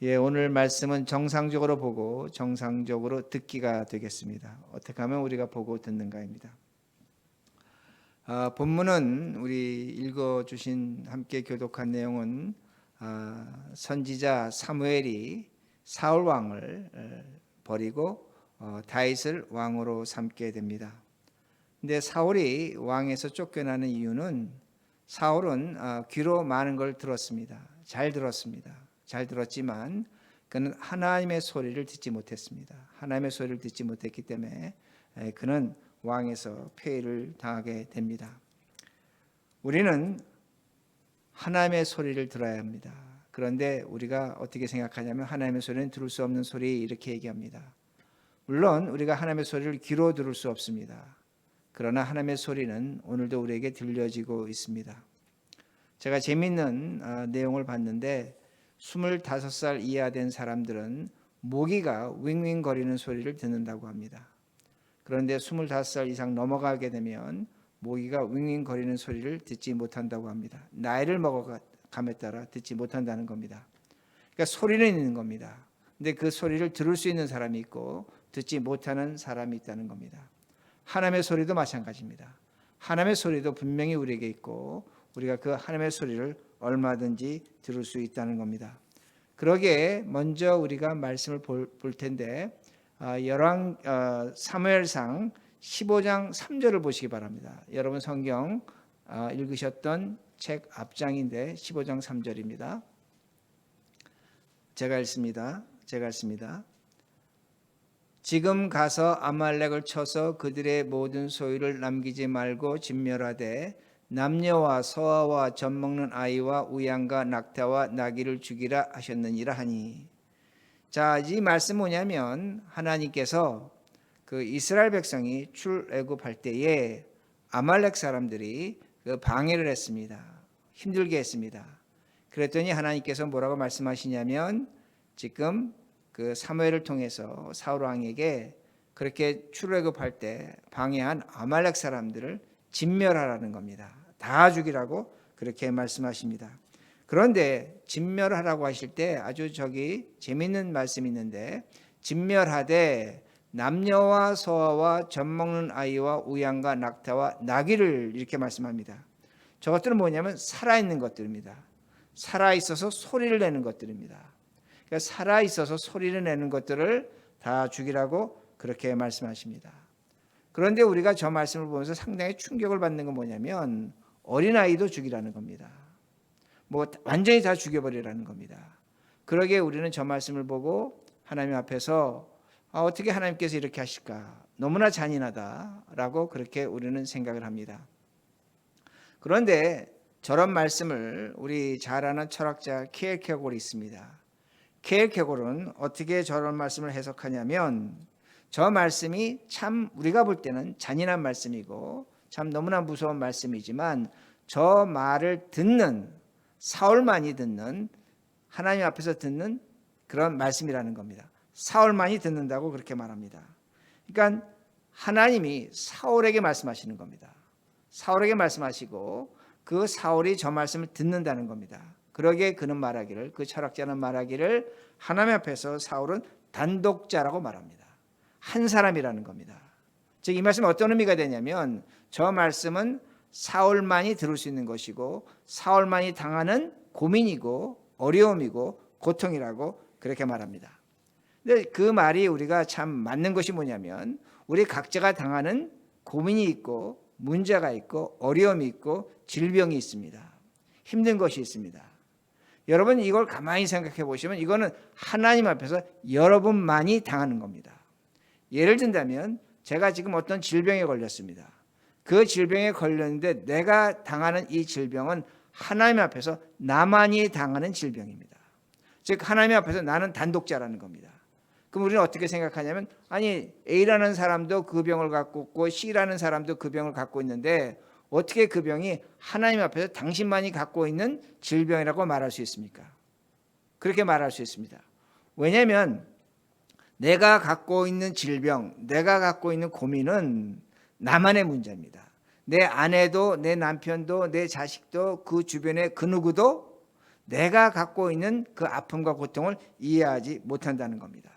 오늘 말씀은 정상적으로 보고 정상적으로 듣기가 되겠습니다. 어떻게 하면 우리가 보고 듣는가입니다. 본문은 우리 읽어주신 함께 교독한 내용은 선지자 사무엘이 사울 왕을 버리고 다윗을 왕으로 삼게 됩니다. 근데 사울이 왕에서 쫓겨나는 이유는 사울은 귀로 많은 걸 들었습니다. 잘 들었지만 그는 하나님의 소리를 듣지 못했습니다. 하나님의 소리를 듣지 못했기 때문에 그는 왕에서 폐위를 당하게 됩니다. 우리는 하나님의 소리를 들어야 합니다. 그런데 우리가 어떻게 생각하냐면 하나님의 소리는 들을 수 없는 소리 이렇게 얘기합니다. 물론 우리가 하나님의 소리를 귀로 들을 수 없습니다. 그러나 하나님의 소리는 오늘도 우리에게 들려지고 있습니다. 제가 재미있는 내용을 봤는데 25살 이하 된 사람들은 모기가 윙윙거리는 소리를 듣는다고 합니다. 그런데 25살 이상 넘어가게 되면 모기가 윙윙거리는 소리를 듣지 못한다고 합니다. 나이를 먹어감에 따라 듣지 못한다는 겁니다. 그러니까 소리는 있는 겁니다. 근데 그 소리를 들을 수 있는 사람이 있고 듣지 못하는 사람이 있다는 겁니다. 하나님의 소리도 마찬가지입니다. 하나님의 소리도 분명히 우리에게 있고 우리가 그 하나님의 소리를 얼마든지 들을 수 있다는 겁니다. 그러기에 먼저 우리가 말씀을 볼 텐데 사무엘상 15장 3절을 보시기 바랍니다. 여러분 성경 읽으셨던 책 앞장인데 15장 3절입니다. 제가 읽습니다. 지금 가서 아말렉을 쳐서 그들의 모든 소유를 남기지 말고 진멸하되 남녀와 소아와 젖먹는 아이와 우양과 낙타와 나귀를 죽이라 하셨느니라 하니. 자, 이 말씀 뭐냐면 하나님께서 그 이스라엘 백성이 출애굽할 때에 아말렉 사람들이 그 방해를 했습니다. 힘들게 했습니다. 그랬더니 하나님께서 뭐라고 말씀하시냐면 지금 그 사무엘을 통해서 사울 왕에게 그렇게 출애굽할 때 방해한 아말렉 사람들을 진멸하라는 겁니다. 다 죽이라고 그렇게 말씀하십니다. 그런데 진멸하라고 하실 때 아주 재미있는 말씀이 있는데 진멸하되 남녀와 소아와 젖먹는 아이와 우양과 낙타와 나귀를 이렇게 말씀합니다. 저것들은 뭐냐면 살아있는 것들입니다. 살아있어서 소리를 내는 것들입니다. 그러니까 살아있어서 소리를 내는 것들을 다 죽이라고 그렇게 말씀하십니다. 그런데 우리가 저 말씀을 보면서 상당히 충격을 받는 건 뭐냐면 어린아이도 죽이라는 겁니다. 완전히 다 죽여버리라는 겁니다. 그러기에 우리는 저 말씀을 보고 하나님 앞에서 어떻게 하나님께서 이렇게 하실까? 너무나 잔인하다라고 그렇게 우리는 생각을 합니다. 그런데 저런 말씀을 우리 잘 아는 철학자 키에르케고르이 있습니다. 키에르케고르는 어떻게 저런 말씀을 해석하냐면 저 말씀이 참 우리가 볼 때는 잔인한 말씀이고 참 너무나 무서운 말씀이지만 저 말을 듣는 사울만이 듣는 하나님 앞에서 듣는 그런 말씀이라는 겁니다. 사울만이 듣는다고 그렇게 말합니다. 그러니까 하나님이 사울에게 말씀하시는 겁니다. 사울에게 말씀하시고 그 사울이 저 말씀을 듣는다는 겁니다. 그러기에 그는 말하기를 그 철학자는 말하기를 하나님 앞에서 사울은 단독자라고 말합니다. 한 사람이라는 겁니다. 즉 이 말씀은 어떤 의미가 되냐면 저 말씀은 사울만이 들을 수 있는 것이고 사울만이 당하는 고민이고 어려움이고 고통이라고 그렇게 말합니다. 근데 그 말이 우리가 참 맞는 것이 뭐냐면 우리 각자가 당하는 고민이 있고 문제가 있고 어려움이 있고 질병이 있습니다. 힘든 것이 있습니다. 여러분 이걸 가만히 생각해 보시면 이거는 하나님 앞에서 여러분만이 당하는 겁니다. 예를 든다면 제가 지금 어떤 질병에 걸렸습니다. 그 질병에 걸렸는데 내가 당하는 이 질병은 하나님 앞에서 나만이 당하는 질병입니다. 즉 하나님 앞에서 나는 단독자라는 겁니다. 그럼 우리는 어떻게 생각하냐면 아니 A라는 사람도 그 병을 갖고 있고 C라는 사람도 그 병을 갖고 있는데 어떻게 그 병이 하나님 앞에서 당신만이 갖고 있는 질병이라고 말할 수 있습니까? 그렇게 말할 수 있습니다. 왜냐하면 내가 갖고 있는 질병, 내가 갖고 있는 고민은 나만의 문제입니다. 내 아내도 내 남편도 내 자식도 그 주변의 그 누구도 내가 갖고 있는 그 아픔과 고통을 이해하지 못한다는 겁니다.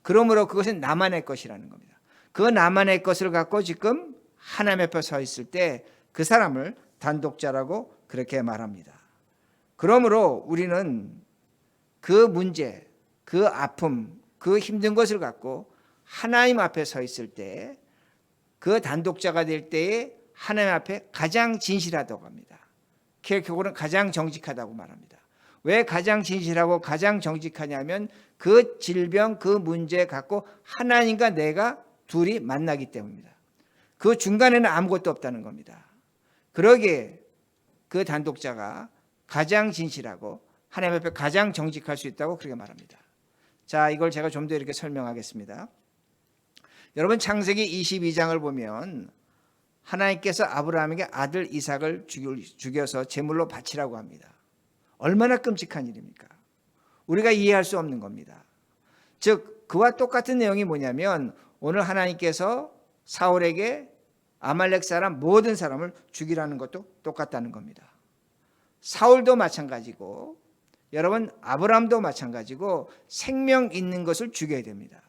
그러므로 그것은 나만의 것이라는 겁니다. 그 나만의 것을 갖고 지금 하나님 앞에 서 있을 때 그 사람을 단독자라고 그렇게 말합니다. 그러므로 우리는 그 문제, 그 아픔, 그 힘든 것을 갖고 하나님 앞에 서 있을 때 그 단독자가 될 때에 하나님 앞에 가장 진실하다고 합니다. 켈케고르는 가장 정직하다고 말합니다. 왜 가장 진실하고 가장 정직하냐면 그 질병, 그 문제 갖고 하나님과 내가 둘이 만나기 때문입니다. 그 중간에는 아무것도 없다는 겁니다. 그러기에 그 단독자가 가장 진실하고 하나님 앞에 가장 정직할 수 있다고 그렇게 말합니다. 자, 이걸 제가 좀 더 이렇게 설명하겠습니다. 여러분 창세기 22장을 보면 하나님께서 아브라함에게 아들 이삭을 죽여서 제물로 바치라고 합니다. 얼마나 끔찍한 일입니까? 우리가 이해할 수 없는 겁니다. 즉 그와 똑같은 내용이 뭐냐면 오늘 하나님께서 사울에게 아말렉 사람 모든 사람을 죽이라는 것도 똑같다는 겁니다. 사울도 마찬가지고 여러분 아브라함도 마찬가지고 생명 있는 것을 죽여야 됩니다.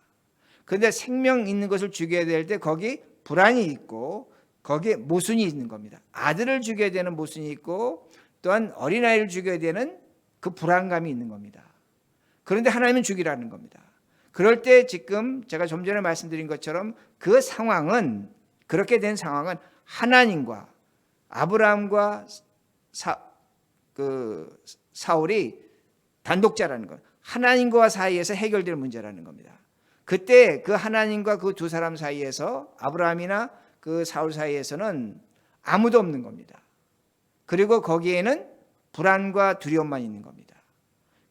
그런데 생명 있는 것을 죽여야 될 때 거기 불안이 있고 거기에 모순이 있는 겁니다. 아들을 죽여야 되는 모순이 있고 또한 어린아이를 죽여야 되는 그 불안감이 있는 겁니다. 그런데 하나님은 죽이라는 겁니다. 그럴 때 지금 제가 좀 전에 말씀드린 것처럼 그 상황은 그렇게 된 상황은 하나님과 아브라함과 사울이 단독자라는 것, 하나님과 사이에서 해결될 문제라는 겁니다. 그때 그 하나님과 그 두 사람 사이에서 아브라함이나 그 사울 사이에서는 아무도 없는 겁니다. 그리고 거기에는 불안과 두려움만 있는 겁니다.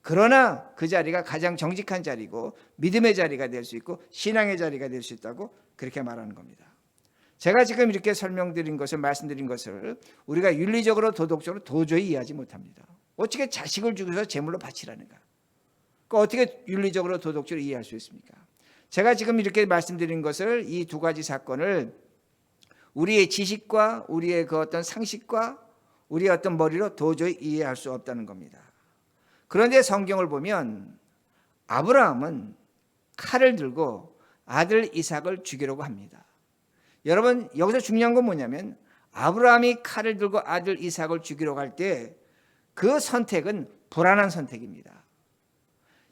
그러나 그 자리가 가장 정직한 자리고 믿음의 자리가 될 수 있고 신앙의 자리가 될 수 있다고 그렇게 말하는 겁니다. 제가 지금 이렇게 설명드린 것을 말씀드린 것을 우리가 윤리적으로 도덕적으로 도저히 이해하지 못합니다. 어떻게 자식을 죽여서 제물로 바치라는가? 어떻게 윤리적으로 도덕적으로 이해할 수 있습니까? 제가 지금 이렇게 말씀드린 것을 이 두 가지 사건을 우리의 지식과 우리의 그 어떤 상식과 우리의 어떤 머리로 도저히 이해할 수 없다는 겁니다. 그런데 성경을 보면 아브라함은 칼을 들고 아들 이삭을 죽이려고 합니다. 여러분 여기서 중요한 건 뭐냐면 아브라함이 칼을 들고 아들 이삭을 죽이려고 할 때 그 선택은 불안한 선택입니다.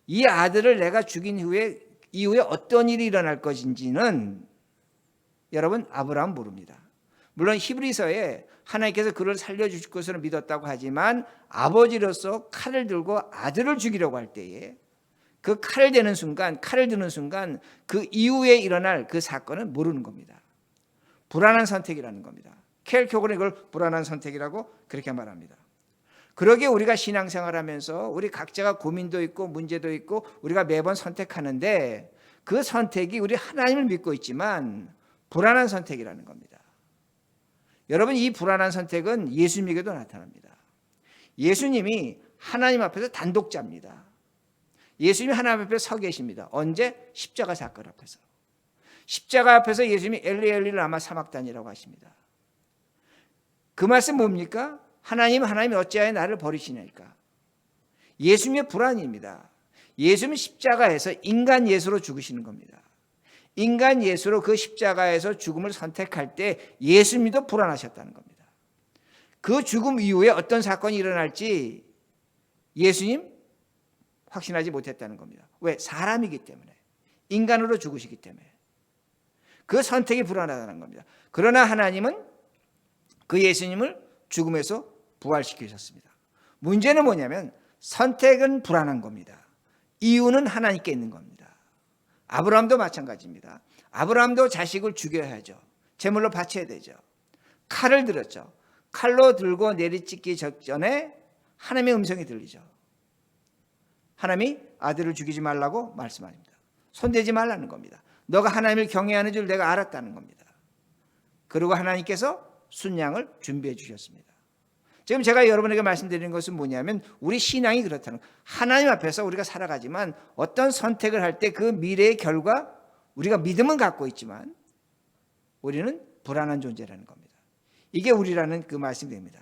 이 아들을 내가 죽인 이후에 어떤 일이 일어날 것인지는 여러분 아브라함은 모릅니다. 물론 히브리서에 하나님께서 그를 살려주실 것을 믿었다고 하지만 아버지로서 칼을 들고 아들을 죽이려고 할 때에 그 칼을 드는 순간 그 이후에 일어날 그 사건은 모르는 겁니다. 불안한 선택이라는 겁니다. 켈케고르는 이걸 불안한 선택이라고 그렇게 말합니다. 그러기에 우리가 신앙생활하면서 우리 각자가 고민도 있고 문제도 있고 우리가 매번 선택하는데 그 선택이 우리 하나님을 믿고 있지만 불안한 선택이라는 겁니다. 여러분 이 불안한 선택은 예수님에게도 나타납니다. 예수님이 하나님 앞에서 단독자입니다. 예수님이 하나님 앞에 서 계십니다. 언제? 십자가 사건 앞에서. 십자가 앞에서 예수님이 엘리 엘리 라마 사막단이라고 하십니다. 그 말씀 뭡니까? 하나님이 어찌하여 나를 버리시냐니까. 예수님의 불안입니다. 예수님은 십자가에서 인간 예수로 죽으시는 겁니다. 인간 예수로 그 십자가에서 죽음을 선택할 때 예수님도 불안하셨다는 겁니다. 그 죽음 이후에 어떤 사건이 일어날지 예수님 확신하지 못했다는 겁니다. 왜? 사람이기 때문에. 인간으로 죽으시기 때문에. 그 선택이 불안하다는 겁니다. 그러나 하나님은 그 예수님을 죽음에서 부활시키셨습니다. 문제는 뭐냐면 선택은 불안한 겁니다. 이유는 하나님께 있는 겁니다. 아브라함도 마찬가지입니다. 아브라함도 자식을 죽여야죠. 제물로 바쳐야 되죠. 칼을 들었죠. 칼로 들고 내리찍기 전에 하나님의 음성이 들리죠. 하나님이 아들을 죽이지 말라고 말씀합니다. 손대지 말라는 겁니다. 너가 하나님을 경외하는 줄 내가 알았다는 겁니다. 그리고 하나님께서 순양을 준비해 주셨습니다. 지금 제가 여러분에게 말씀드리는 것은 뭐냐면 우리 신앙이 그렇다는 거예요. 하나님 앞에서 우리가 살아가지만 어떤 선택을 할 때 그 미래의 결과 우리가 믿음은 갖고 있지만 우리는 불안한 존재라는 겁니다. 이게 우리라는 그 말씀입니다.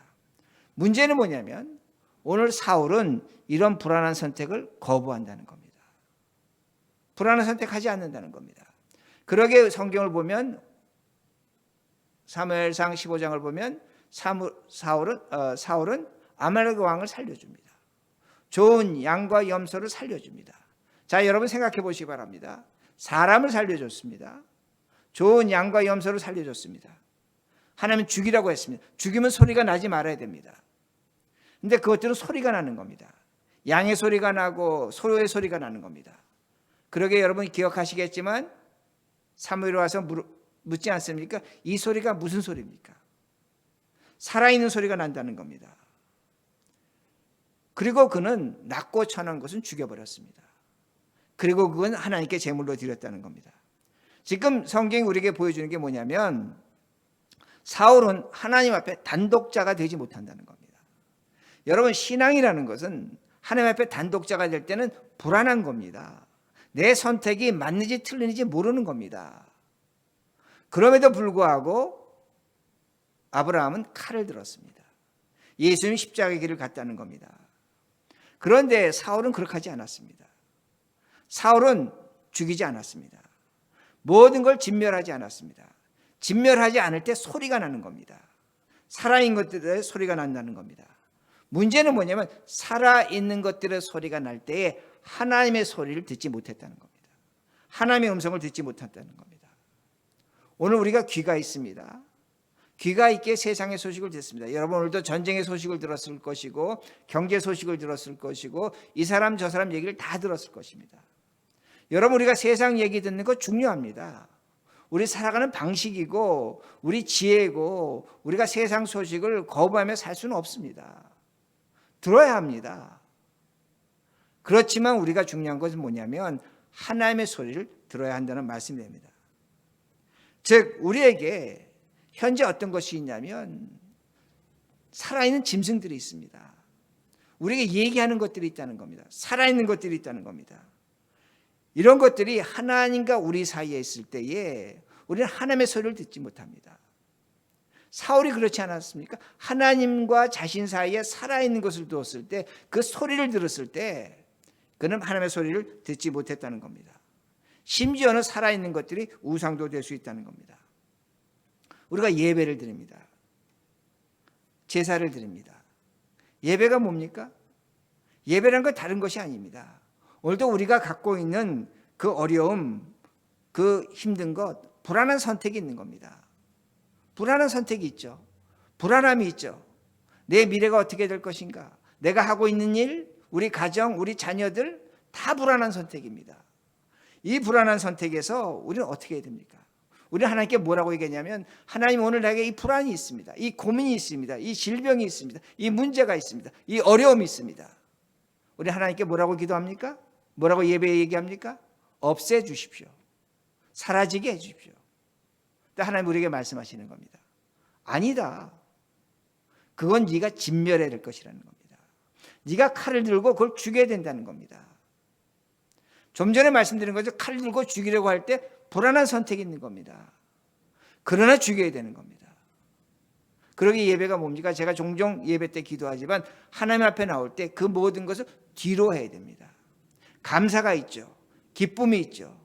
문제는 뭐냐면 오늘 사울은 이런 불안한 선택을 거부한다는 겁니다. 불안한 선택하지 않는다는 겁니다. 그러게 성경을 보면 사무엘상 15장을 보면 사울은 아말렉 왕을 살려줍니다. 좋은 양과 염소를 살려줍니다. 자, 여러분 생각해 보시기 바랍니다. 사람을 살려줬습니다. 좋은 양과 염소를 살려줬습니다. 하나님은 죽이라고 했습니다. 죽이면 소리가 나지 말아야 됩니다. 근데 그것들은 소리가 나는 겁니다. 양의 소리가 나고 소의 소리가 나는 겁니다. 그러게 여러분이 기억하시겠지만 사무엘에 와서 묻지 않습니까? 이 소리가 무슨 소리입니까? 살아있는 소리가 난다는 겁니다. 그리고 그는 낮고 천한 것은 죽여버렸습니다. 그리고 그건 하나님께 제물로 드렸다는 겁니다. 지금 성경이 우리에게 보여주는 게 뭐냐면 사울은 하나님 앞에 단독자가 되지 못한다는 겁니다. 여러분, 신앙이라는 것은 하나님 앞에 단독자가 될 때는 불안한 겁니다. 내 선택이 맞는지 틀리는지 모르는 겁니다. 그럼에도 불구하고 아브라함은 칼을 들었습니다. 예수님이 십자가의 길을 갔다는 겁니다. 그런데 사울은 그렇게 하지 않았습니다. 사울은 죽이지 않았습니다. 모든 걸 진멸하지 않았습니다. 진멸하지 않을 때 소리가 나는 겁니다. 살아있는 것들의 소리가 난다는 겁니다. 문제는 뭐냐면 살아있는 것들의 소리가 날 때에 하나님의 소리를 듣지 못했다는 겁니다. 하나님의 음성을 듣지 못했다는 겁니다. 오늘 우리가 귀가 있습니다. 귀가 있게 세상의 소식을 듣습니다. 여러분, 오늘도 전쟁의 소식을 들었을 것이고 경제 소식을 들었을 것이고 이 사람 저 사람 얘기를 다 들었을 것입니다. 여러분, 우리가 세상 얘기 듣는 거 중요합니다. 우리 살아가는 방식이고 우리 지혜고 우리가 세상 소식을 거부하며 살 수는 없습니다. 들어야 합니다. 그렇지만 우리가 중요한 것은 뭐냐면 하나님의 소리를 들어야 한다는 말씀입니다. 즉 우리에게 현재 어떤 것이 있냐면 살아있는 짐승들이 있습니다. 우리에게 얘기하는 것들이 있다는 겁니다. 살아있는 것들이 있다는 겁니다. 이런 것들이 하나님과 우리 사이에 있을 때에 우리는 하나님의 소리를 듣지 못합니다. 사울이 그렇지 않았습니까? 하나님과 자신 사이에 살아있는 것을 두었을 때 그 소리를 들었을 때 그는 하나님의 소리를 듣지 못했다는 겁니다. 심지어는 살아있는 것들이 우상도 될 수 있다는 겁니다. 우리가 예배를 드립니다. 제사를 드립니다. 예배가 뭡니까? 예배라는 건 다른 것이 아닙니다. 오늘도 우리가 갖고 있는 그 어려움, 그 힘든 것, 불안한 선택이 있는 겁니다. 불안한 선택이 있죠. 불안함이 있죠. 내 미래가 어떻게 될 것인가? 내가 하고 있는 일, 우리 가정, 우리 자녀들 다 불안한 선택입니다. 이 불안한 선택에서 우리는 어떻게 해야 됩니까? 우리는 하나님께 뭐라고 얘기하냐면 하나님, 오늘 나에게 이 불안이 있습니다. 이 고민이 있습니다. 이 질병이 있습니다. 이 문제가 있습니다. 이 어려움이 있습니다. 우리 하나님께 뭐라고 기도합니까? 뭐라고 예배에 얘기합니까? 없애주십시오. 사라지게 해주십시오. 근데 하나님 우리에게 말씀하시는 겁니다. 아니다. 그건 네가 진멸해야 될 것이라는 겁니다. 네가 칼을 들고 그걸 죽여야 된다는 겁니다. 좀 전에 말씀드린 거죠. 칼을 들고 죽이려고 할 때 불안한 선택이 있는 겁니다. 그러나 죽여야 되는 겁니다. 그러기 예배가 뭡니까? 제가 종종 예배 때 기도하지만 하나님 앞에 나올 때 그 모든 것을 뒤로 해야 됩니다. 감사가 있죠. 기쁨이 있죠.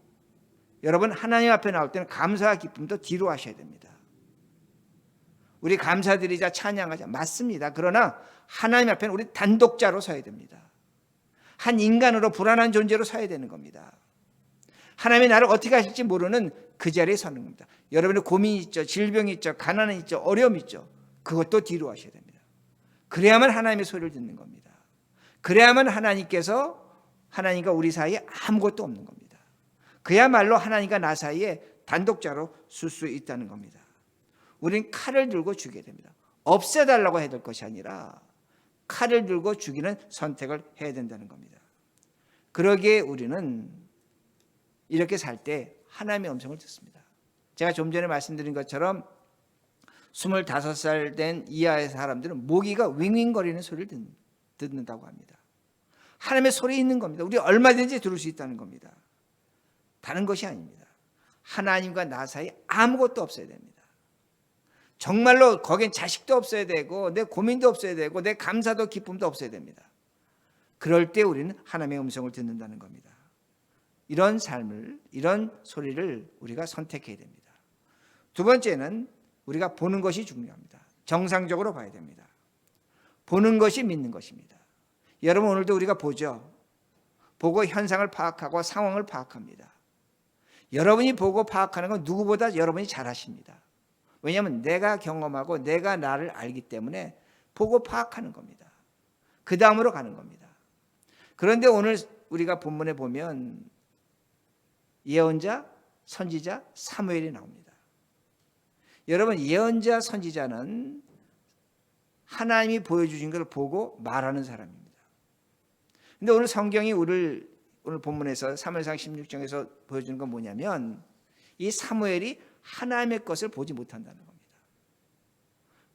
여러분, 하나님 앞에 나올 때는 감사와 기쁨도 뒤로 하셔야 됩니다. 우리 감사드리자, 찬양하자, 맞습니다. 그러나 하나님 앞에는 우리 단독자로 서야 됩니다. 한 인간으로 불안한 존재로 서야 되는 겁니다. 하나님이 나를 어떻게 하실지 모르는 그 자리에 서는 겁니다. 여러분의 고민이 있죠. 질병이 있죠. 가난이 있죠. 어려움이 있죠. 그것도 뒤로 하셔야 됩니다. 그래야만 하나님의 소리를 듣는 겁니다. 그래야만 하나님과 우리 사이에 아무것도 없는 겁니다. 그야말로 하나님과 나 사이에 단독자로 쓸 수 있다는 겁니다. 우린 칼을 들고 죽여야 됩니다. 없애달라고 해야 될 것이 아니라 칼을 들고 죽이는 선택을 해야 된다는 겁니다. 그러기에 우리는 이렇게 살 때 하나님의 음성을 듣습니다. 제가 좀 전에 말씀드린 것처럼 25살 된 이하의 사람들은 모기가 윙윙거리는 소리를 듣는다고 합니다. 하나님의 소리 있는 겁니다. 우리 얼마든지 들을 수 있다는 겁니다. 다른 것이 아닙니다. 하나님과 나 사이에 아무것도 없어야 됩니다. 정말로 거긴 자식도 없어야 되고 내 고민도 없어야 되고 내 감사도 기쁨도 없어야 됩니다. 그럴 때 우리는 하나님의 음성을 듣는다는 겁니다. 이런 삶을, 이런 소리를 우리가 선택해야 됩니다. 두 번째는 우리가 보는 것이 중요합니다. 정상적으로 봐야 됩니다. 보는 것이 믿는 것입니다. 여러분, 오늘도 우리가 보죠. 보고 현상을 파악하고 상황을 파악합니다. 여러분이 보고 파악하는 건 누구보다 여러분이 잘하십니다. 왜냐하면 내가 경험하고 내가 나를 알기 때문에 보고 파악하는 겁니다. 그 다음으로 가는 겁니다. 그런데 오늘 우리가 본문에 보면 예언자, 선지자, 사무엘이 나옵니다. 여러분, 예언자, 선지자는 하나님이 보여주신 걸 보고 말하는 사람입니다. 근데 오늘 성경이 오늘 본문에서 사무엘상 16장에서 보여주는 건 뭐냐면 이 사무엘이 하나님의 것을 보지 못한다는 겁니다.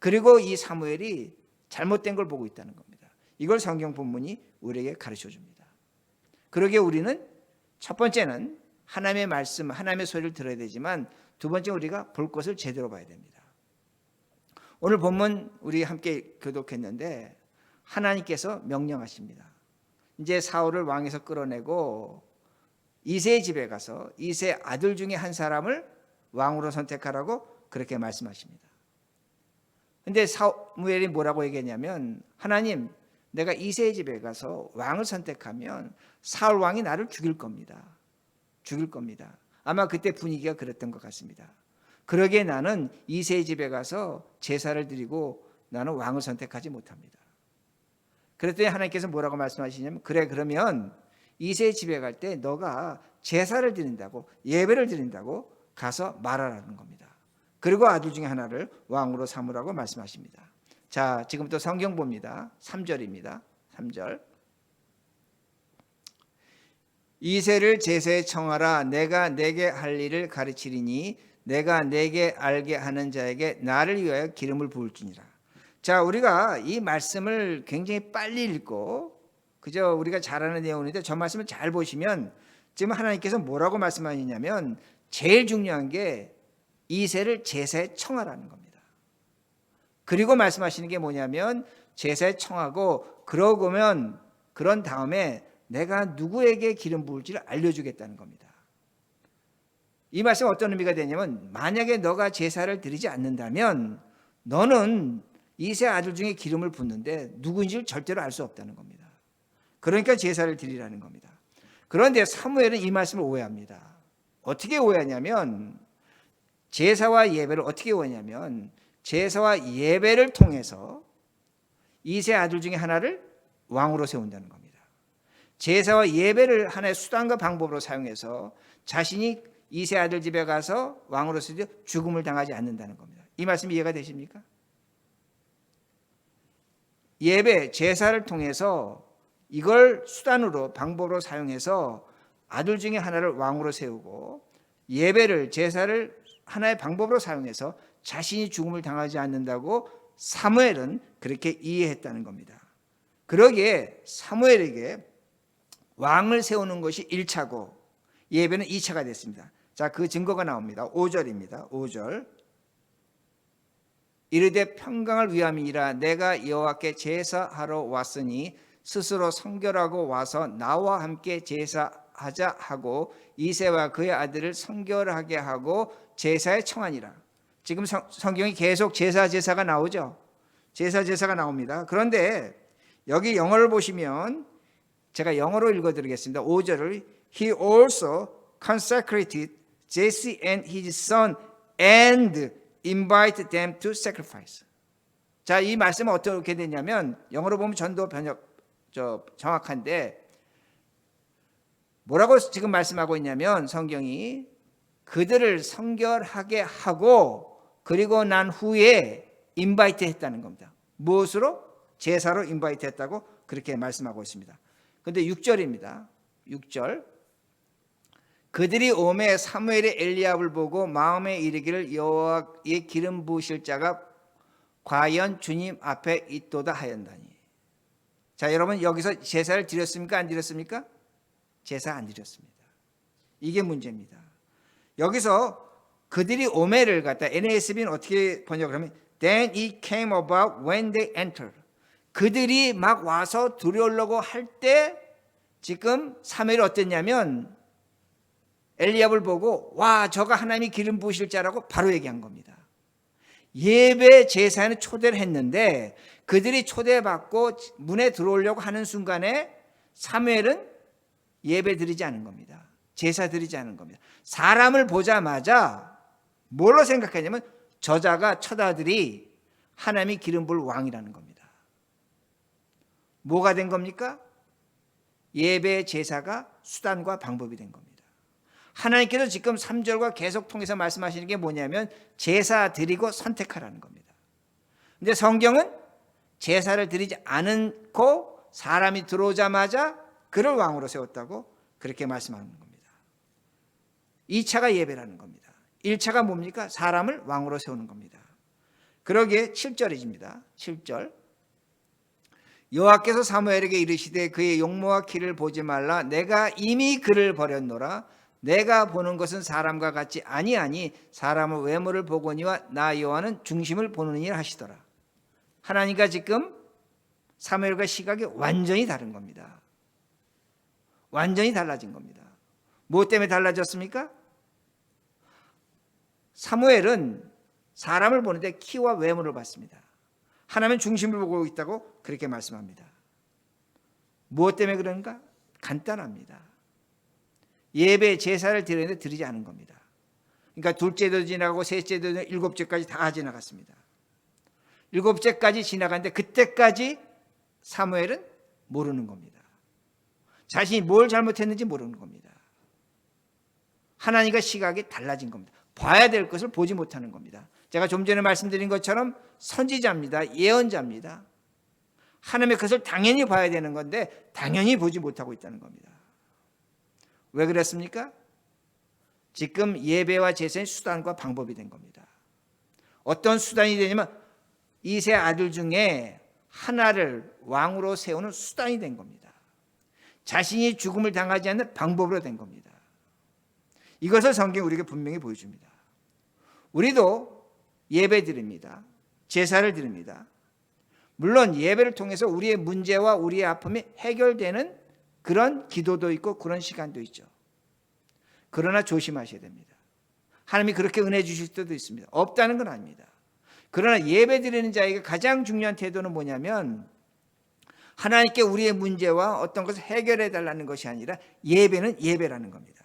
그리고 이 사무엘이 잘못된 걸 보고 있다는 겁니다. 이걸 성경 본문이 우리에게 가르쳐 줍니다. 그러기에 우리는 첫 번째는 하나님의 말씀, 하나님의 소리를 들어야 되지만 두 번째 우리가 볼 것을 제대로 봐야 됩니다. 오늘 본문 우리 함께 교독했는데 하나님께서 명령하십니다. 이제 사울을 왕에서 끌어내고 이새의 집에 가서 이새 아들 중에 한 사람을 왕으로 선택하라고 그렇게 말씀하십니다. 근데 사무엘이 뭐라고 얘기했냐면 하나님, 내가 이새의 집에 가서 왕을 선택하면 사울 왕이 나를 죽일 겁니다. 죽일 겁니다. 아마 그때 분위기가 그랬던 것 같습니다. 그러기에 나는 이새의 집에 가서 제사를 드리고 나는 왕을 선택하지 못합니다. 그랬더니 하나님께서 뭐라고 말씀하시냐면 그래, 그러면 이새의 집에 갈 때 너가 제사를 드린다고, 예배를 드린다고 가서 말하라는 겁니다. 그리고 아들 중에 하나를 왕으로 삼으라고 말씀하십니다. 자, 지금부터 성경 봅니다. 3절입니다. 3절. 이새를 제사에 청하라. 내가 내게 할 일을 가르치리니 내가 내게 알게 하는 자에게 나를 위하여 기름을 부을지니라. 자, 우리가 이 말씀을 굉장히 빨리 읽고 그저 우리가 잘 아는 내용인데 저 말씀을 잘 보시면 지금 하나님께서 뭐라고 말씀하시냐면 제일 중요한 게 이새를 제사에 청하라는 겁니다. 그리고 말씀하시는 게 뭐냐면 제사에 청하고 그러고면 그런 다음에 내가 누구에게 기름 부을지를 알려주겠다는 겁니다. 이 말씀은 어떤 의미가 되냐면 만약에 너가 제사를 드리지 않는다면 너는 이새 아들 중에 기름을 붓는데 누구인지를 절대로 알 수 없다는 겁니다. 그러니까 제사를 드리라는 겁니다. 그런데 사무엘은 이 말씀을 오해합니다. 어떻게 오해하냐면 제사와 예배를 어떻게 오해하냐면 제사와 예배를 통해서 이새 아들 중에 하나를 왕으로 세운다는 겁니다. 제사와 예배를 하나의 수단과 방법으로 사용해서 자신이 이새 아들 집에 가서 왕으로 서도 죽음을 당하지 않는다는 겁니다. 이 말씀이 이해가 되십니까? 예배, 제사를 통해서 이걸 수단으로 방법으로 사용해서 아들 중에 하나를 왕으로 세우고 예배를, 제사를 하나의 방법으로 사용해서 자신이 죽음을 당하지 않는다고 사무엘은 그렇게 이해했다는 겁니다. 그러기에 사무엘에게 왕을 세우는 것이 1차고 예배는 2차가 됐습니다. 자, 그 증거가 나옵니다. 5절입니다. 5절. 이르되 평강을 위함이니라. 내가 여호와께 제사하러 왔으니 스스로 성결하고 와서 나와 함께 제사하자 하고 이새와 그의 아들을 성결하게 하고 제사에 청하니라. 지금 성경이 계속 제사가 나오죠. 제사가 나옵니다. 그런데 여기 영어를 보시면 제가 영어로 읽어드리겠습니다. 5절을 He also consecrated Jesse and his son and invited them to sacrifice. 자, 이 말씀은 어떻게 되냐면 영어로 보면 전도 번역 정확한데 뭐라고 지금 말씀하고 있냐면 성경이 그들을 성결하게 하고 그리고 난 후에 인바이트 했다는 겁니다. 무엇으로? 제사로 인바이트 했다고 그렇게 말씀하고 있습니다. 그런데 6절입니다. 6절. 그들이 오매 사무엘이 엘리압을 보고 마음에 이르기를 여호와의 기름 부으실 자가 과연 주님 앞에 있도다 하였다니. 자, 여러분 여기서 제사를 드렸습니까? 안 드렸습니까? 제사 안 드렸습니다. 이게 문제입니다. 여기서 그들이 오매를 갖다 NASB는 어떻게 번역을 하면 Then it came about when they entered. 그들이 막 와서 들어오려고 할 때 지금 사무엘이 어땠냐면 엘리압을 보고 와 저가 하나님이 기름 부으실 자라고 바로 얘기한 겁니다. 예배 제사에는 초대를 했는데 그들이 초대받고 문에 들어오려고 하는 순간에 사무엘은 예배 드리지 않은 겁니다. 제사 드리지 않은 겁니다. 사람을 보자마자 뭘로 생각했냐면 저자가 처자들이 하나님이 기름 부을 왕이라는 겁니다. 뭐가 된 겁니까? 예배 제사가 수단과 방법이 된 겁니다. 하나님께서 지금 3절과 계속 통해서 말씀하시는 게 뭐냐면 제사 드리고 선택하라는 겁니다. 근데 성경은 제사를 드리지 않고 사람이 들어오자마자 그를 왕으로 세웠다고 그렇게 말씀하는 겁니다. 2차가 예배라는 겁니다. 1차가 뭡니까? 사람을 왕으로 세우는 겁니다. 그러기에 7절입니다. 7절 여호와께서 사무엘에게 이르시되 그의 용모와 키를 보지 말라. 내가 이미 그를 버렸노라. 내가 보는 것은 사람과 같지 아니하니 사람은 외모를 보거니와 나 여호와는 중심을 보느니라 하시더라. 하나님과 지금 사무엘과 시각이 완전히 다른 겁니다. 완전히 달라진 겁니다. 무엇 때문에 달라졌습니까? 사무엘은 사람을 보는데 키와 외모를 봤습니다. 하나님은 중심을 보고 있다고 그렇게 말씀합니다. 무엇 때문에 그런가? 간단합니다. 예배 제사를 드리는데 드리지 않은 겁니다. 그러니까 둘째도 지나가고 셋째도 지나가고 일곱째까지 다 지나갔습니다. 일곱째까지 지나갔는데 그때까지 사무엘은 모르는 겁니다. 자신이 뭘 잘못했는지 모르는 겁니다. 하나님과 시각이 달라진 겁니다. 봐야 될 것을 보지 못하는 겁니다. 제가 좀 전에 말씀드린 것처럼 선지자입니다. 예언자입니다. 하나님의 것을 당연히 봐야 되는 건데 당연히 보지 못하고 있다는 겁니다. 왜 그랬습니까? 지금 예배와 제사의 수단과 방법이 된 겁니다. 어떤 수단이 되냐면 이세 아들 중에 하나를 왕으로 세우는 수단이 된 겁니다. 자신이 죽음을 당하지 않는 방법으로 된 겁니다. 이것을 성경이 우리에게 분명히 보여줍니다. 우리도 예배 드립니다. 제사를 드립니다. 물론 예배를 통해서 우리의 문제와 우리의 아픔이 해결되는 그런 기도도 있고 그런 시간도 있죠. 그러나 조심하셔야 됩니다. 하나님이 그렇게 은혜 주실 때도 있습니다. 없다는 건 아닙니다. 그러나 예배 드리는 자에게 가장 중요한 태도는 뭐냐면 하나님께 우리의 문제와 어떤 것을 해결해 달라는 것이 아니라 예배는 예배라는 겁니다.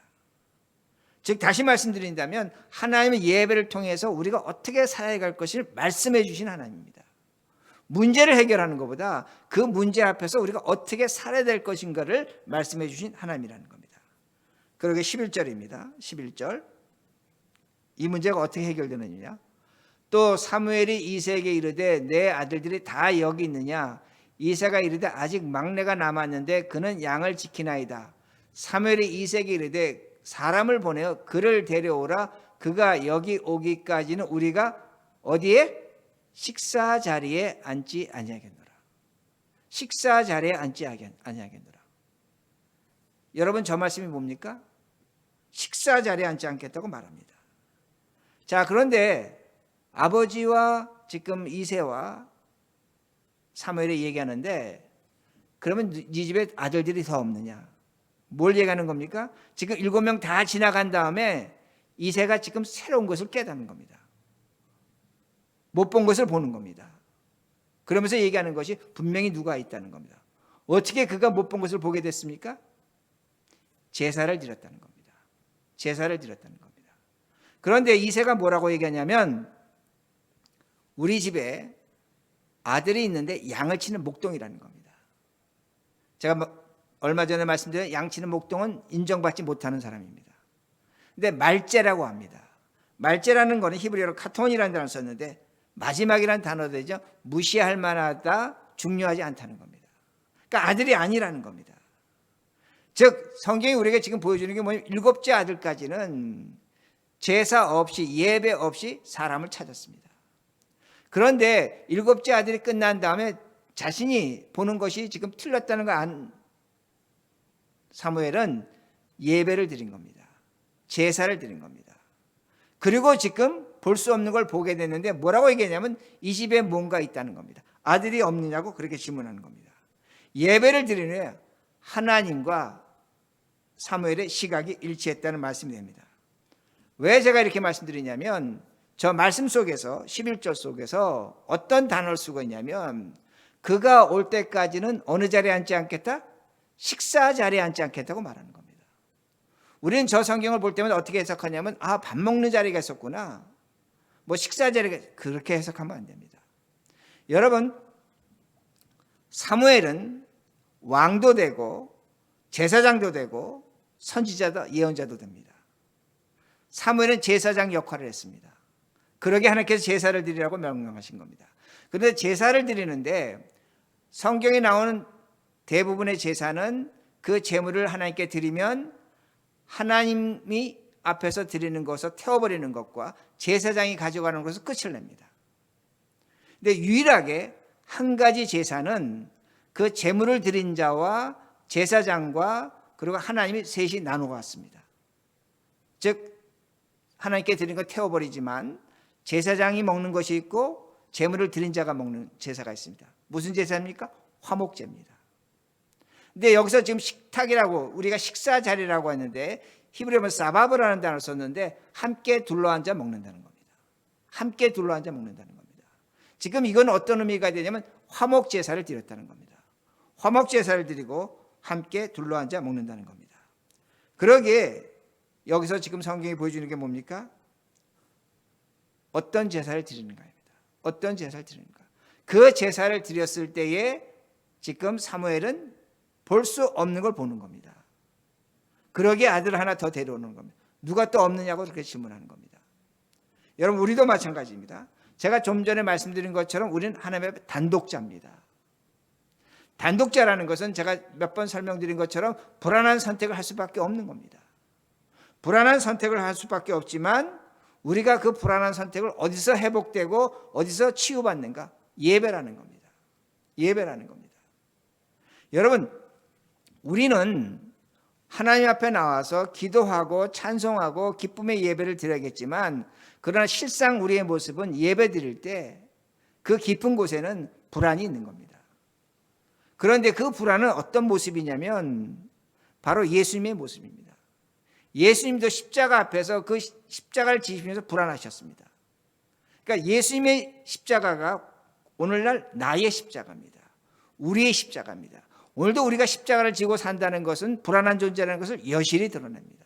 즉 다시 말씀드린다면 하나님의 예배를 통해서 우리가 어떻게 살아갈 것을 말씀해 주신 하나님입니다. 문제를 해결하는 것보다 그 문제 앞에서 우리가 어떻게 살아야 될 것인가를 말씀해 주신 하나님이라는 겁니다. 그러게 11절입니다. 11절 이 문제가 어떻게 해결되느냐. 또 사무엘이 이새에게 이르되 내 아들들이 다 여기 있느냐. 이새가 이르되 아직 막내가 남았는데 그는 양을 지키나이다. 사무엘이 이새에게 이르되 사람을 보내어 그를 데려오라. 그가 여기 오기까지는 우리가 어디에? 식사 자리에 앉지 아니하겠노라. 식사 자리에 앉지 아니하겠노라. 여러분 저 말씀이 뭡니까? 식사 자리에 앉지 않겠다고 말합니다. 자, 그런데 아버지와 지금 이새와 사무엘이 얘기하는데 그러면 네 집에 아들들이 더 없느냐? 뭘 얘기하는 겁니까? 지금 7명 다 지나간 다음에 이새가 지금 새로운 것을 깨닫는 겁니다. 못 본 것을 보는 겁니다. 그러면서 얘기하는 것이 분명히 누가 있다는 겁니다. 어떻게 그가 못 본 것을 보게 됐습니까? 제사를 드렸다는 겁니다. 제사를 드렸다는 겁니다. 그런데 이새가 뭐라고 얘기하냐면 우리 집에 아들이 있는데 양을 치는 목동이라는 겁니다. 제가 얼마 전에 말씀드린 양치는 목동은 인정받지 못하는 사람입니다. 근데 말제라고 합니다. 말제라는 거는 히브리어로 카톤이라는 단어를 썼는데 마지막이라는 단어 되죠. 무시할 만하다, 중요하지 않다는 겁니다. 그러니까 아들이 아니라는 겁니다. 즉 성경이 우리에게 지금 보여주는 게 뭐냐면 7째 아들까지는 제사 없이 예배 없이 사람을 찾았습니다. 그런데 7째 아들이 끝난 다음에 자신이 보는 것이 지금 틀렸다는 걸 안 사무엘은 예배를 드린 겁니다. 제사를 드린 겁니다. 그리고 지금 볼 수 없는 걸 보게 됐는데 뭐라고 얘기하냐면 이 집에 뭔가 있다는 겁니다. 아들이 없느냐고 그렇게 질문하는 겁니다. 예배를 드리는 후에 하나님과 사무엘의 시각이 일치했다는 말씀이 됩니다. 왜 제가 이렇게 말씀드리냐면 저 말씀 속에서 11절 속에서 어떤 단어를 쓰고 있냐면 그가 올 때까지는 어느 자리에 앉지 않겠다? 식사 자리에 앉지 않겠다고 말하는 겁니다. 우리는 저 성경을 볼 때마다 어떻게 해석하냐면 밥 먹는 자리가 있었구나. 식사 자리가 그렇게 해석하면 안 됩니다. 여러분 사무엘은 왕도 되고 제사장도 되고 선지자도 예언자도 됩니다. 사무엘은 제사장 역할을 했습니다. 그러게 하나님께서 제사를 드리라고 명령하신 겁니다. 그런데 제사를 드리는데 성경에 나오는 대부분의 제사는 그 제물을 하나님께 드리면 하나님이 앞에서 드리는 것을 태워버리는 것과 제사장이 가져가는 것을 끝을 냅니다. 근데 유일하게 한 가지 제사는 그 제물을 드린 자와 제사장과 그리고 하나님이 셋이 나누어 왔습니다. 즉 하나님께 드린 걸 태워버리지만 제사장이 먹는 것이 있고 제물을 드린 자가 먹는 제사가 있습니다. 무슨 제사입니까? 화목제입니다. 근데 여기서 지금 식탁이라고 우리가 식사 자리라고 했는데 히브리어는 사바브라는 단어를 썼는데 함께 둘러앉아 먹는다는 겁니다. 함께 둘러앉아 먹는다는 겁니다. 지금 이건 어떤 의미가 되냐면 화목 제사를 드렸다는 겁니다. 화목 제사를 드리고 함께 둘러앉아 먹는다는 겁니다. 그러기에 여기서 지금 성경이 보여주는 게 뭡니까? 어떤 제사를 드리는가입니다. 어떤 제사를 드리는가? 그 제사를 드렸을 때에 지금 사무엘은 볼 수 없는 걸 보는 겁니다. 그러기에 아들 하나 더 데려오는 겁니다. 누가 또 없느냐고 그렇게 질문하는 겁니다. 여러분 우리도 마찬가지입니다. 제가 좀 전에 말씀드린 것처럼 우리는 하나님의 단독자입니다. 단독자라는 것은 제가 몇 번 설명드린 것처럼 불안한 선택을 할 수밖에 없는 겁니다. 불안한 선택을 할 수밖에 없지만 우리가 그 불안한 선택을 어디서 회복되고 어디서 치유받는가? 예배라는 겁니다. 예배라는 겁니다. 여러분 우리는 하나님 앞에 나와서 기도하고 찬송하고 기쁨의 예배를 드려야겠지만 그러나 실상 우리의 모습은 예배 드릴 때 그 깊은 곳에는 불안이 있는 겁니다. 그런데 그 불안은 어떤 모습이냐면 바로 예수님의 모습입니다. 예수님도 십자가 앞에서 그 십자가를 지시면서 불안하셨습니다. 그러니까 예수님의 십자가가 오늘날 나의 십자가입니다. 우리의 십자가입니다. 오늘도 우리가 십자가를 지고 산다는 것은 불안한 존재라는 것을 여실히 드러냅니다.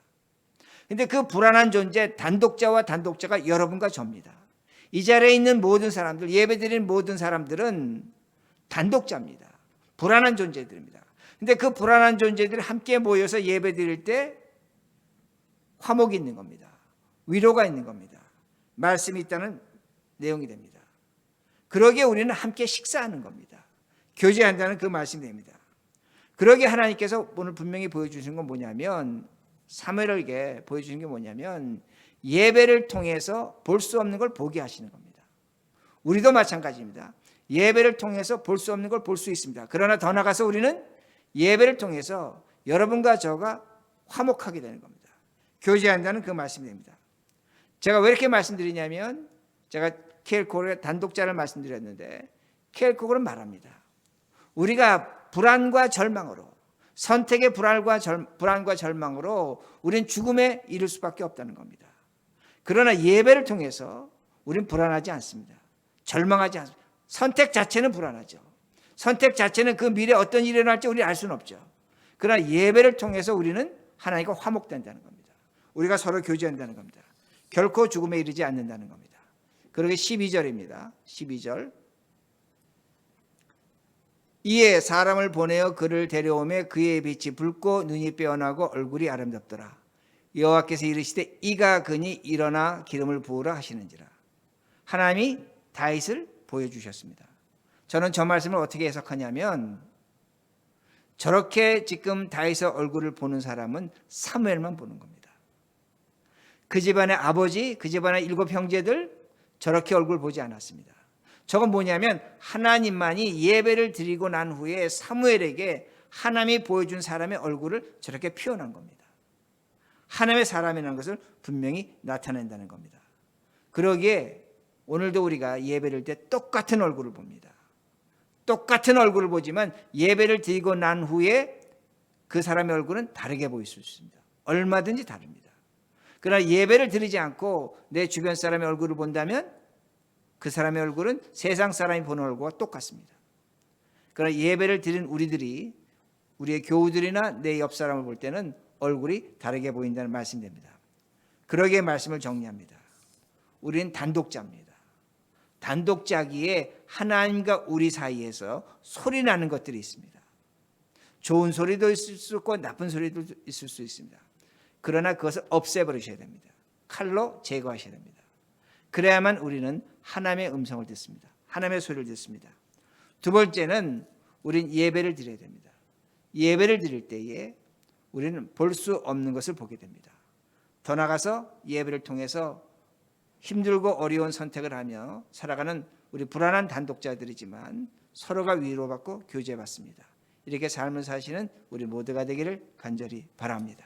그런데 그 불안한 존재 단독자와 단독자가 여러분과 저입니다. 이 자리에 있는 모든 사람들, 예배드리는 모든 사람들은 단독자입니다. 불안한 존재들입니다. 그런데 그 불안한 존재들이 함께 모여서 예배드릴 때 화목이 있는 겁니다. 위로가 있는 겁니다. 말씀이 있다는 내용이 됩니다. 그러기에 우리는 함께 식사하는 겁니다. 교제한다는 그 말씀이 됩니다. 그러기에 하나님께서 오늘 분명히 보여주신 건 뭐냐면 사무엘에게 보여주신 게 뭐냐면 예배를 통해서 볼 수 없는 걸 보게 하시는 겁니다. 우리도 마찬가지입니다. 예배를 통해서 볼 수 없는 걸 볼 수 있습니다. 그러나 더 나아가서 우리는 예배를 통해서 여러분과 저가 화목하게 되는 겁니다. 교제한다는 그 말씀이 됩니다. 제가 왜 이렇게 말씀드리냐면 제가 케일 콜의 단독자를 말씀드렸는데 케일 콜은 말합니다. 우리가 불안과 절망으로 선택의 불안과 절망으로 우리는 죽음에 이를 수밖에 없다는 겁니다. 그러나 예배를 통해서 우리는 불안하지 않습니다. 절망하지 않습니다. 선택 자체는 불안하죠. 선택 자체는 그 미래에 어떤 일이 일어날지 우리 알 수는 없죠. 그러나 예배를 통해서 우리는 하나님과 화목된다는 겁니다. 우리가 서로 교제한다는 겁니다. 결코 죽음에 이르지 않는다는 겁니다. 그러게 12절입니다. 12절. 이에 사람을 보내어 그를 데려오매 그의 빛이 붉고 눈이 빼어나고 얼굴이 아름답더라. 여호와께서 이르시되 이가 그니 일어나 기름을 부으라 하시는지라. 하나님이 다윗을 보여주셨습니다. 저는 저 말씀을 어떻게 해석하냐면 저렇게 지금 다윗의 얼굴을 보는 사람은 사무엘만 보는 겁니다. 그 집안의 아버지, 그 집안의 7 형제들 저렇게 얼굴 보지 않았습니다. 저건 뭐냐면 하나님만이 예배를 드리고 난 후에 사무엘에게 하나님이 보여준 사람의 얼굴을 저렇게 표현한 겁니다. 하나님의 사람이라는 것을 분명히 나타낸다는 겁니다. 그러기에 오늘도 우리가 예배를 때 똑같은 얼굴을 봅니다. 똑같은 얼굴을 보지만 예배를 드리고 난 후에 그 사람의 얼굴은 다르게 보일 수 있습니다. 얼마든지 다릅니다. 그러나 예배를 드리지 않고 내 주변 사람의 얼굴을 본다면 그 사람의 얼굴은 세상 사람이 보는 얼굴과 똑같습니다. 그러나 예배를 드린 우리들이 우리의 교우들이나 내 옆 사람을 볼 때는 얼굴이 다르게 보인다는 말씀입니다. 그러기에 말씀을 정리합니다. 우리는 단독자입니다. 단독자기에 하나님과 우리 사이에서 소리 나는 것들이 있습니다. 좋은 소리도 있을 수 있고 나쁜 소리도 있을 수 있습니다. 그러나 그것을 없애버리셔야 됩니다. 칼로 제거하셔야 됩니다. 그래야만 우리는 하나님의 음성을 듣습니다. 하나님의 소리를 듣습니다. 두 번째는 우리는 예배를 드려야 됩니다. 예배를 드릴 때에 우리는 볼 수 없는 것을 보게 됩니다. 더 나아가서 예배를 통해서 힘들고 어려운 선택을 하며 살아가는 우리 불안한 단독자들이지만 서로가 위로받고 교제받습니다. 이렇게 삶을 사시는 우리 모두가 되기를 간절히 바랍니다.